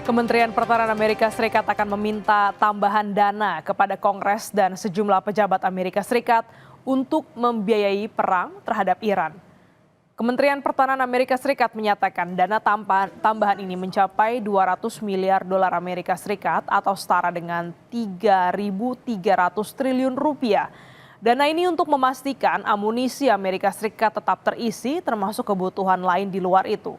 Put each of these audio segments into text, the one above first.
Kementerian Pertahanan Amerika Serikat akan meminta tambahan dana kepada Kongres dan sejumlah pejabat Amerika Serikat untuk membiayai perang terhadap Iran. Kementerian Pertahanan Amerika Serikat menyatakan dana tambahan ini mencapai 200 miliar dolar Amerika Serikat atau setara dengan 3.300 triliun rupiah. Dana ini untuk memastikan amunisi Amerika Serikat tetap terisi termasuk kebutuhan lain di luar itu.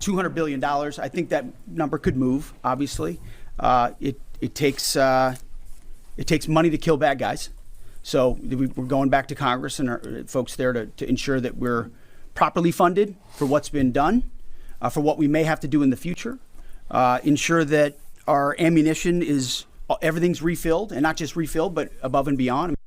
$200 billion. I think that number could move. Obviously, it takes money to kill bad guys. So we're going back to Congress and our folks there to ensure that we're properly funded for what's been done, for what we may have to do in the future. Ensure that our ammunition is everything's refilled, and not just refilled, but above and beyond.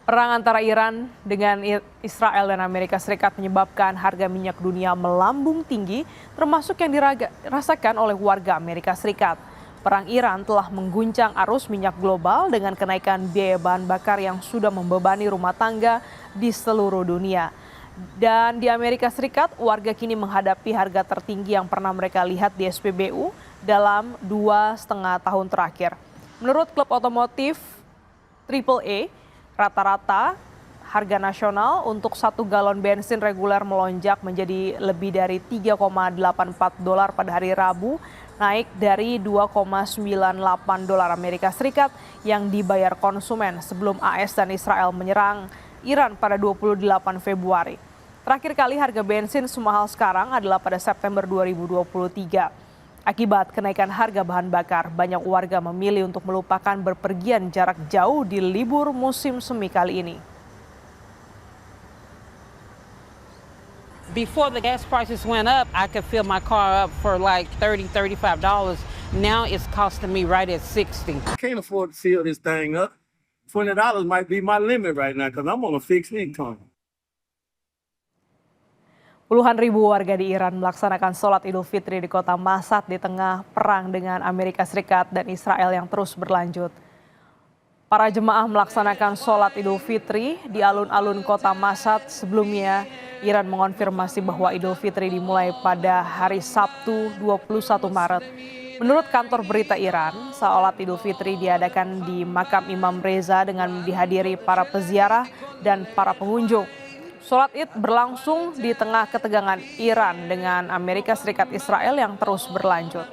Perang antara Iran dengan Israel dan Amerika Serikat menyebabkan harga minyak dunia melambung tinggi, termasuk yang dirasakan oleh warga Amerika Serikat. Perang Iran telah mengguncang arus minyak global dengan kenaikan biaya bahan bakar yang sudah membebani rumah tangga di seluruh dunia. Dan di Amerika Serikat, warga kini menghadapi harga tertinggi yang pernah mereka lihat di SPBU dalam 2,5 tahun terakhir. Menurut klub otomotif AAA, rata-rata harga nasional untuk 1 galon bensin reguler melonjak menjadi lebih dari 3,84 dolar pada hari Rabu, naik dari 2,98 dolar Amerika Serikat yang dibayar konsumen sebelum AS dan Israel menyerang Iran pada 28 Februari. Terakhir kali harga bensin semahal sekarang adalah pada September 2023. Akibat kenaikan harga bahan bakar, banyak warga memilih untuk melupakan berpergian jarak jauh di libur musim semi kali ini. Before the gas prices went up, I could fill my car up for like $30, $35. Now it's costing me right at $60. I can't afford to fill this thing up. $20 might be my limit right now because I'm on a fixed income. Puluhan ribu warga di Iran melaksanakan sholat Idul Fitri di kota Mashhad di tengah perang dengan Amerika Serikat dan Israel yang terus berlanjut. Para jemaah melaksanakan sholat Idul Fitri di alun-alun kota Mashhad. Sebelumnya, Iran mengonfirmasi bahwa Idul Fitri dimulai pada hari Sabtu 21 Maret. Menurut kantor berita Iran, sholat Idul Fitri diadakan di makam Imam Reza dengan dihadiri para peziarah dan para pengunjung. Sholat Id berlangsung di tengah ketegangan Iran dengan Amerika Serikat Israel yang terus berlanjut.